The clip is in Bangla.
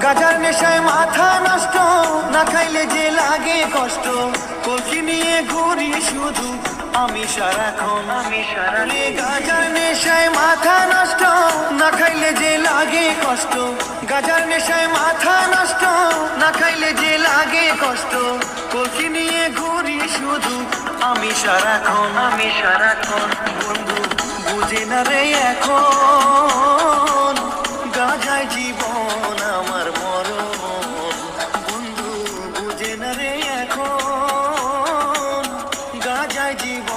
গাজার নেশায় মাথা নষ্ট, না খাইলে যে লাগে কষ্ট। কলকি নিয়ে ঘুরি শুধু আমি সারাক্ষণ, গাজার নেশায় মাথা নষ্ট, না খাইলে যে লাগে কষ্ট। গাজার নেশায় মাথা নষ্ট, না খাইলে যে লাগে কষ্ট। কলকি নিয়ে ঘুরি শুধু আমি সারাক্ষণ, বন্ধু বুঝে না রে এখন, গাজায় জীবন আমার মরণ। বন্ধু বুঝে না রে এখন, গাজায় জীবন